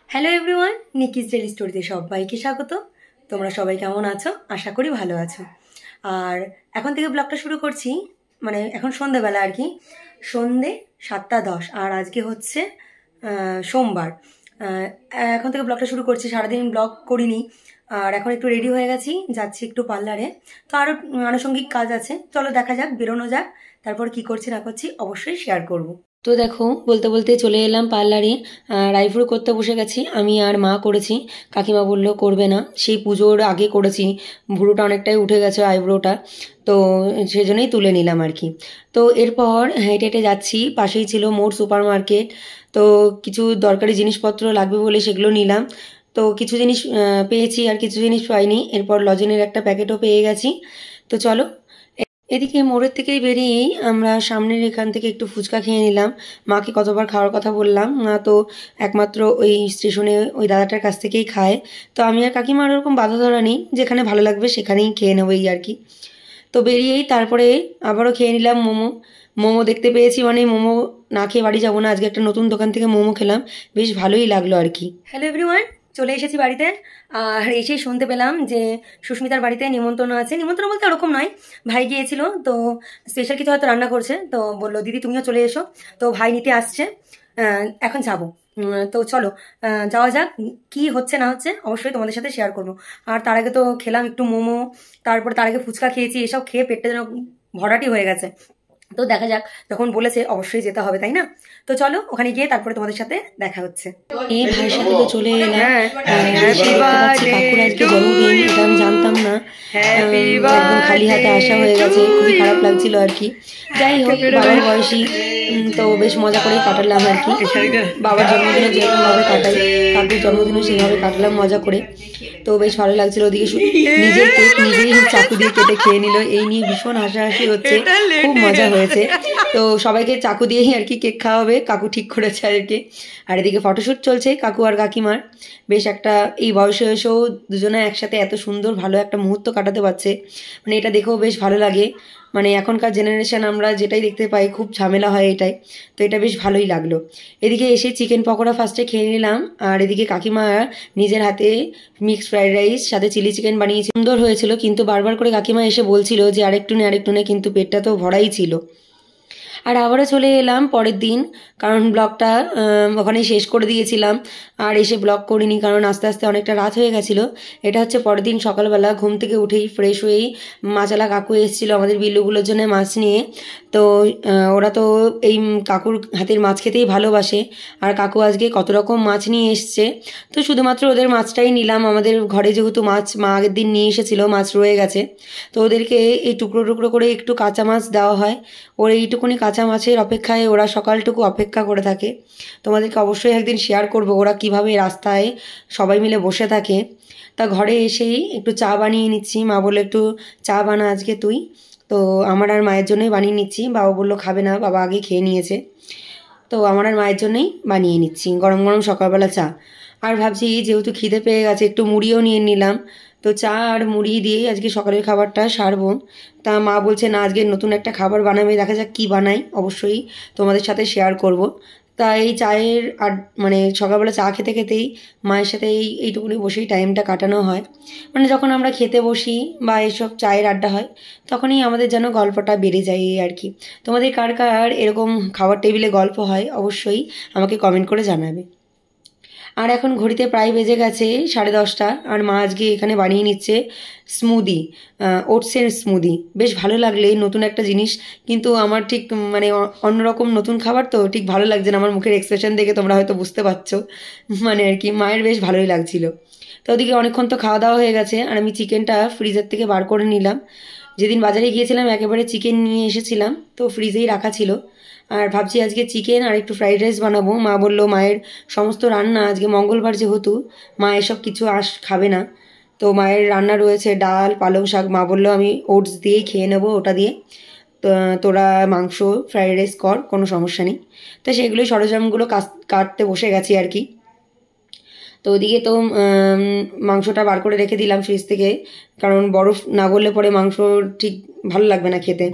Hello everyone, নিকিস daily স্টোরিতে সবাইকে স্বাগত। তোমরা সবাই কেমন আছো? আশা করি ভালো আছো। আর এখন থেকে ব্লগটা শুরু করছি, মানে এখন সন্ধ্যাবেলা আর কি, সন্ধে 7:10। আর আজকে হচ্ছে সোমবার। এখন থেকে ব্লগটা শুরু করছি, সারাদিন ব্লগ করিনি। আর এখন একটু রেডি হয়ে গেছি, যাচ্ছি একটু পার্লারে। তো আরও আনুষঙ্গিক কাজ আছে, চলো দেখা যাক, বেরোনো যাক। তারপর কি করছি না করছি অবশ্যই শেয়ার করব। তো দেখো, বলতে বলতে চলে এলাম পার্লারে। আর আইব্রো করতে বসে গেছি, আমি আর মা করেছি। কাকিমা বললো করবে না, সেই পুজোর আগে করেছি, ভুরুটা অনেকটাই উঠে গেছে আইব্রোটা, তো সেজন্যই তুলে নিলাম আর কি। তো এরপর হেঁটে হেঁটে যাচ্ছি, পাশেই ছিল মোর সুপার মার্কেট। তো কিছু দরকারি জিনিসপত্র লাগবে বলে সেগুলো নিলাম। তো কিছু জিনিস পেয়েছি আর কিছু জিনিস পাইনি। এরপর লজেনের একটা প্যাকেটও পেয়ে গেছি। তো চলো, এদিকে মোড়ের থেকেই বেরিয়েই আমরা সামনের এখান থেকে একটু ফুচকা খেয়ে নিলাম। মাকে কতবার খাওয়ার কথা বললাম, মা তো একমাত্র ওই স্টেশনে ওই দাদাটার কাছ থেকেই খায়। তো আমি আর কাকিমার ওরকম বাধা ধরা নেই, যেখানে ভালো লাগবে সেখানেই খেয়ে নেবো এই আর কি। তো বেরিয়েই তারপরে আবারও খেয়ে নিলাম মোমো। মোমো দেখতে পেয়েছি মানে মোমো না খেয়ে বাড়ি যাবো না। আজকে একটা নতুন দোকান থেকে মোমো খেলাম, বেশ ভালোই লাগলো আর কি। হ্যালো এভরিওয়ান, চলে এসেছি বাড়িতে। আর এসেই শুনতে পেলাম যে সুস্মিতার বাড়িতে নিমন্ত্রণ আছে। নিমন্ত্রণ বলতে ওরকম নয়, ভাই গিয়েছিল, তো স্পেশাল কিছু হয়তো রান্না করছে। তো বললো দিদি তুমিও চলে এসো, তো ভাই নিতে আসছে। এখন যাবো। তো চলো যাওয়া যাক। কি হচ্ছে না হচ্ছে অবশ্যই তোমাদের সাথে শেয়ার করবো। আর তার আগে তো খেলাম একটু মোমো, তারপরে তার আগে ফুচকা খেয়েছি। এসব খেয়ে পেটটা যেন ভরাটি হয়ে গেছে। তো দেখা যাক, যখন বলেছে অবশ্যই যেতে হবে, তাই না? তো চলো ওখানে গিয়ে তারপরে তোমাদের সাথে দেখা হচ্ছে। এই ভাইয়ের সাথে তো চলে এলাম। কাকুর আজকে জন্মদিন, এটা আমি জানতাম না। একদম খালি হাতে আসা হয়ে গেছে, খুবই খারাপ লাগছিল আর কি। যাই হোক, বাবার বয়সী, তো বেশ মজা করেই কাটালাম আর কি। বাবার জন্মদিনে যেরকম ভাবে কাটাই, কাকুর জন্মদিনও সেইভাবে কাটালাম মজা করে। তো বেশ ভালো লাগছিল। ওদিকে নিজের কেক নিজেই চাকু দিয়ে কেটে খেয়ে নিল, এই নিয়ে ভীষণ হাসাহাসি হচ্ছে, খুব মজা হয়েছে। তো সবাইকে চাকু দিয়েই আর কি কেক খাওয়াবে, কাকু ঠিক করেছে আর কি। আর এদিকে ফটোশ্যুট চলছে কাকু আর কাকিমার। বেশ একটা, এই বয়সে এসেও দুজনে একসাথে এত সুন্দর ভালো একটা মুহূর্ত কাটাতে পারছে, মানে এটা দেখেও বেশ ভালো লাগে। মানে এখনকার জেনারেশন আমরা যেটাই দেখতে পাই খুব ঝামেলা হয় এটাই, তো এটা বেশ ভালোই লাগলো। এদিকে এসে চিকেন পকোড়া ফার্স্টে খেয়ে নিলাম। আর এদিকে কাকিমা নিজের হাতে মিক্সড ফ্রাইড রাইস সাথে চিলি চিকেন বানিয়েছে, সুন্দর হয়েছিল। কিন্তু বারবার করে কাকিমা এসে বলছিল যে আরেকটু নে, কিন্তু পেটটা তো ভরাই ছিল। আর আবারও চলে এলাম পরের দিন, কারণ ব্লগটা ওখানেই শেষ করে দিয়েছিলাম। আর এসে ব্লগ করিনি, কারণ আস্তে আস্তে অনেকটা রাত হয়ে গেছিলো। এটা হচ্ছে পরের দিন সকালবেলা, ঘুম থেকে উঠেই ফ্রেশ হয়েই মাছালা কাকু এসেছিলো আমাদের বিল্লুগুলোর জন্য মাছ নিয়ে। তো ওরা তো এই কাকুর হাতের মাছ খেতেই ভালোবাসে। আর কাকু আজকে কত রকম মাছ নিয়ে এসছে, তো শুধুমাত্র ওদের মাছটাই নিলাম। আমাদের ঘরে যেহেতু মাছ মা আগের দিন নিয়ে এসেছিলো, মাছ রয়ে গেছে, তো ওদেরকে এই টুকরো টুকরো করে একটু কাঁচা মাছ দেওয়া হয়। ওর এইটুকুনি কাঁচা মাছের অপেক্ষায় ওরা সকালটুকু অপেক্ষা করে থাকে। তোমাদেরকে অবশ্যই একদিন শেয়ার করব ওরা কিভাবে রাস্তায় সবাই মিলে বসে থাকে। তা ঘরে এসেই একটু চা বানিয়ে নিচ্ছি, মা বললো একটু চা বানা আজকে তুই। তো আমার আর মায়ের জন্যই বানিয়ে নিচ্ছি, বাবা বললো খাবে না, বাবা আগে খেয়ে নিয়েছে। তো আমার আর মায়ের জন্যই বানিয়ে নিচ্ছি গরম গরম সকালবেলা চা। আর ভাবছি যেহেতু খিদে পেয়ে গেছে একটু মুড়িও নিয়ে নিলাম। তো চা আর মুড়ি দিয়েই আজকে সকালের খাবারটা সারবো। তা মা বলছে না আজকে নতুন একটা খাবার বানাবে, দেখা যাক কী বানাই, অবশ্যই তোমাদের সাথে শেয়ার করব। তা এই চায়ের আর মানে সকালবেলা চা খেতে খেতেই মায়ের সাথে এইটুকুনি বসেই টাইমটা কাটানো হয়। মানে যখন আমরা খেতে বসি বা এসব চায়ের আড্ডা হয়, তখনই আমাদের যেন গল্পটা বেড়ে যায় এই আর কি। তোমাদের কার কার এরকম খাবার টেবিলে গল্প হয় অবশ্যই আমাকে কমেন্ট করে জানাবে। আর এখন ঘড়িতে প্রায় বেজে গেছে 10:30, আর মা আজকে এখানে বানিয়ে নিচ্ছে স্মুদি, ওটসের স্মুদি। বেশ ভালো লাগলে নতুন একটা জিনিস, কিন্তু আমার ঠিক মানে অন্যরকম নতুন খাবার, তো ঠিক ভালো লাগছে না। আমার মুখের এক্সপ্রেশন দেখে তোমরা হয়তো বুঝতে পারছো, মানে আর কি মায়ের বেশ ভালোই লাগছিল। তো ওদিকে অনেকক্ষণ তো খাওয়া দাওয়া হয়ে গেছে, আর আমি চিকেনটা ফ্রিজের থেকে বার করে নিলাম। যেদিন বাজারে গিয়েছিলাম একেবারে চিকেন নিয়ে এসেছিলাম, তো ফ্রিজেই রাখা ছিল। আর ভাবছি আজকে চিকেন আর একটু ফ্রাইড রাইস বানাবো। মা বললো মায়ের সমস্ত রান্না, আজকে মঙ্গলবার যেহেতু মা এসব কিছু খাবে না, তো মায়ের রান্না রয়েছে ডাল পালং শাক। মা বললো আমি ওটস দিয়েই খেয়ে নেবো, ওটা দিয়ে। তো তোরা মাংস ফ্রাইড রাইস কর, কোনো সমস্যা নেই। তো সেগুলোই সরঞ্জামগুলো কাটতে বসে গেছি আর কি। তো ওদিকে তো মাংসটা বার করে রেখে দিলাম ফ্রিজ থেকে, কারণ বরফ না গললে পরে মাংস ঠিক ভালো লাগবে না খেতে।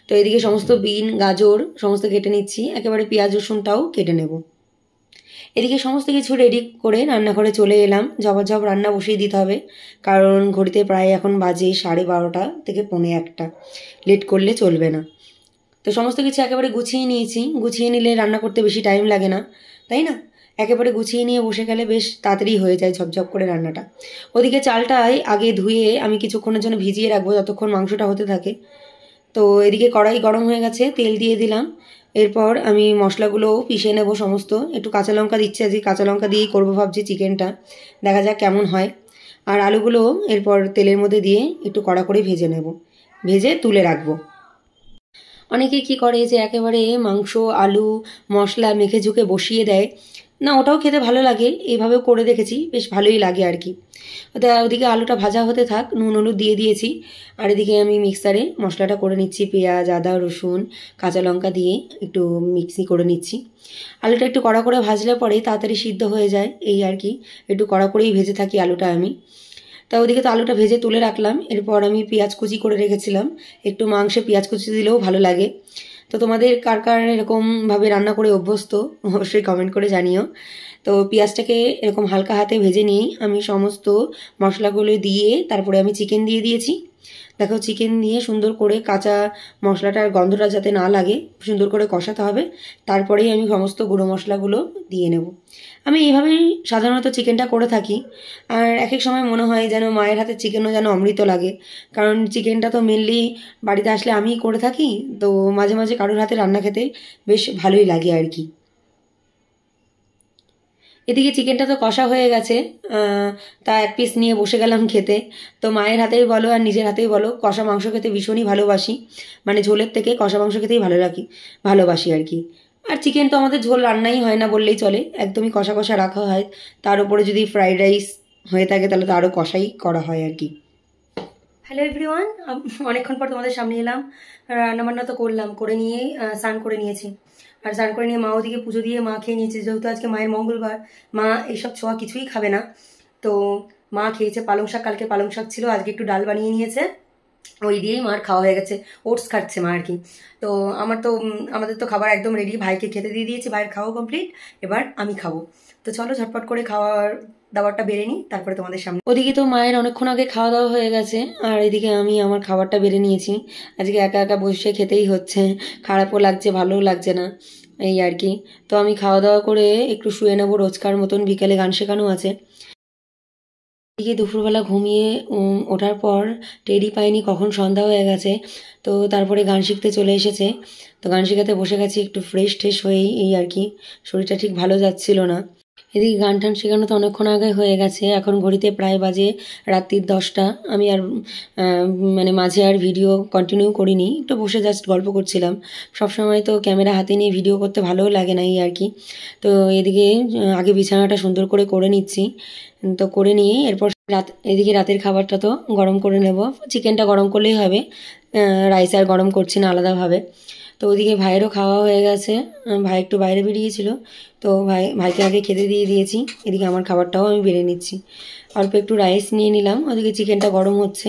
তো এদিকে সমস্ত বিন গাজর সমস্ত কেটে নিচ্ছি, একেবারে পেঁয়াজ রসুনটাও কেটে নেব। এদিকে সমস্ত কিছু রেডি করে রান্নাঘরে চলে এলাম। ঝপাঝপ রান্না বসিয়ে দিতে হবে, কারণ ঘড়িতে প্রায় এখন বাজে 12:30 থেকে 1:45, লেট করলে চলবে না। তো সমস্ত কিছু একেবারে গুছিয়ে নিয়েছি। গুছিয়ে নিলে রান্না করতে বেশি টাইম লাগে না, তাই না? একেবারে গুছিয়ে নিয়ে বসে গেলে বেশ তাড়াতাড়ি হয়ে যায় ঝপঝপ করে রান্নাটা। ওদিকে চালটাই আগে ধুয়ে আমি কিছুক্ষণের জন্য ভিজিয়ে রাখবো, যতক্ষণ মাংসটা হতে থাকে। তো এদিকে কড়াই গরম হয়ে গেছে, তেল দিয়ে দিলাম। এরপর আমি মশলাগুলো পিষে নেব সমস্ত। একটু কাঁচা লঙ্কা দিচ্ছি, আজকে কাঁচা লঙ্কা দিয়েই করবো ভাবছি চিকেনটা, দেখা যাক কেমন হয়। আর আলুগুলো এরপর তেলের মধ্যে দিয়ে একটু কড়া করে ভেজে নেব, ভেজে তুলে রাখবো। অনেকে কি করে যে একেবারে মাংস আলু মশলা মেখে ঝুঁকে বসিয়ে দেয়, না ওটাও খেতে ভালো লাগে, এইভাবেও করে দেখেছি, বেশ ভালোই লাগে আর কি। ওদিকে আলুটা ভাজা হতে থাক, নুন হলুদ দিয়ে দিয়েছি। আর এদিকে আমি মিক্সারে মশলাটা করে নিচ্ছি, পেঁয়াজ আদা রসুন কাঁচা লঙ্কা দিয়ে একটু মিক্সি করে নিচ্ছি। আলুটা একটু কড়া করে ভাজলে পরে তাড়াতাড়ি সিদ্ধ হয়ে যায়, এই আর কি। একটু কড়া করেই ভেজে থাকি আলুটা আমি। তা ওদিকে তো আলুটা ভেজে তুলে রাখলাম। এরপর আমি পেঁয়াজ কুচি করে রেখেছিলাম, একটু মাংসে পেঁয়াজ কুচি দিলেও ভালো লাগে। তো তোমাদের কার কার এরকমভাবে রান্না করে অভ্যস্ত অবশ্যই কমেন্ট করে জানিও। তো পেঁয়াজটাকে এরকম হালকা হাতে ভেজে নিয়েই আমি সমস্ত মশলাগুলো দিয়ে তারপরে আমি চিকেন দিয়ে দিয়েছি। দেখো চিকেন দিয়ে সুন্দর করে কাঁচা মশলাটার গন্ধটা যাতে না লাগে সুন্দর করে কষাতে হবে, তারপরেই আমি সমস্ত গুঁড়ো মশলাগুলো দিয়ে নেব। আমি এইভাবেই সাধারণত চিকেনটা করে থাকি। আর এক এক সময় মনে হয় যেন মায়ের হাতে চিকেনও যেন অমৃত লাগে, কারণ চিকেনটা তো মেনলি বাড়িতে আসলে আমিই করে থাকি। তো মাঝে মাঝে কারোর হাতে রান্না খেতে বেশ ভালোই লাগে আর কি। এদিকে চিকেনটা তো কষা হয়ে গেছে, তা এক পিস নিয়ে বসে গেলাম খেতে। তো মায়ের হাতেই বলো আর নিজের হাতেই বলো, কষা মাংস খেতে ভীষণই ভালোবাসি, মানে ঝোলের থেকে কষা মাংস খেতেই ভালোবাসি আর কি। আর চিকেন তো আমাদের ঝোল রান্নাই হয় না বললেই চলে, একদমই কষা কষা রাখা হয়। তার উপরে যদি ফ্রাইড রাইস হয়ে থাকে তাহলে তো আরও কষাই করা হয় আর কি। হ্যালো এভরিওয়ান, অনেকক্ষণ পর তোমাদের সামনে এলাম। রান্নাবান্না তো করলাম, করে নিয়ে স্নান করে নিয়েছি। আর স্নান করে নিয়ে মা ওদিকে পুজো দিয়ে মা খেয়ে নিয়েছে, যেহেতু আজকে মায়ের মঙ্গলবার, মা এইসব ছোঁয়া কিছুই খাবে না। তো মা খেয়েছে পালং শাক, কালকে পালং শাক ছিল, আজকে একটু ডাল বানিয়ে নিয়েছে, ওই দিয়েই মার খাওয়া হয়ে গেছে। ওটস খাচ্ছে মা আর কি। তো আমাদের তো খাবার একদম রেডি, ভাইকে খেতে দিয়ে দিয়েছি, ভাইয়ের খাওয়া কমপ্লিট, এবার আমি খাবো। তো চলো ঝটপট করে খাওয়ার দাবারটা বেড়ে নিই, তারপরে তোমাদের সামনে। ওদিকে তো মায়ের অনেকক্ষণ আগে খাওয়া দাওয়া হয়ে গেছে, আর এদিকে আমি আমার খাবারটা বেড়ে নিয়েছি। আজকে একা একা বসে খেতেই হচ্ছে, খারাপও লাগছে ভালোও লাগছে না, এই আর কি। তো আমি খাওয়া দাওয়া করে একটু শুয়ে নেবো, রোজকার মতন। বিকেলে গান শেখানো আছে। এদিকে দুপুরবেলা ঘুমিয়ে ওঠার পর টেরই পাইনি কখন সন্ধ্যা হয়ে গেছে। তো তারপরে গান শিখতে চলে এসেছে, তো গান শেখাতে বসে গেছি একটু ফ্রেশ ট্রেশ হয়েই, এই আর কি। শরীরটা ঠিক ভালো যাচ্ছিল না। এদিকে গান টান শেখানো তো অনেকক্ষণ আগে হয়ে গেছে, এখন ঘড়িতে প্রায় বাজে রাত্রির 10টা। আমি আর মানে মাঝে আর ভিডিও কন্টিনিউ করিনি, একটু বসে জাস্ট গল্প করছিলাম। সবসময় তো ক্যামেরা হাতে নিয়ে ভিডিও করতে ভালোও লাগে না, এই আর কি। তো এদিকে আগে বিছানাটা সুন্দর করে নিচ্ছি। তো করে নিয়ে এরপর এদিকে রাতের খাবারটা তো গরম করে নেব। চিকেনটা গরম করলেই হবে, রাইস আর গরম করছি না আলাদাভাবে। তো ওদিকে ভাইয়েরও খাওয়া হয়ে গেছে, ভাই একটু বাইরে বেরিয়েছিল, তো ভাইকে আগে খেতে দিয়ে দিয়েছি। এদিকে আমার খাবারটাও আমি বেড়ে নিচ্ছি। অল্প একটু রাইস নিয়ে নিলাম, ওদিকে চিকেনটা গরম হচ্ছে।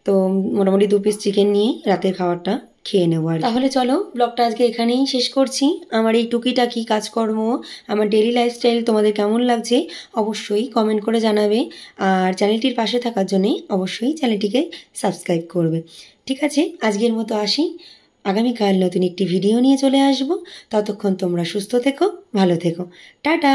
তো মোটামুটি 2 পিস চিকেন নিয়ে রাতের খাবারটা খেয়ে নেবো। আর তাহলে চলো ব্লগটা আজকে এখানেই শেষ করছি। আমার এই টুকিটাকি কাজকর্ম, আমার ডেইলি লাইফস্টাইল তোমাদের কেমন লাগছে অবশ্যই কমেন্ট করে জানাবে। আর চ্যানেলটির পাশে থাকার জন্যে অবশ্যই চ্যানেলটিকে সাবস্ক্রাইব করবে। ঠিক আছে, আজকের মতো আসি। আগামীকাল নতুন একটি ভিডিও নিয়ে চলে আসব। ততক্ষণ তোমরা সুস্থ থেকো, ভালো থেকো, টাটা।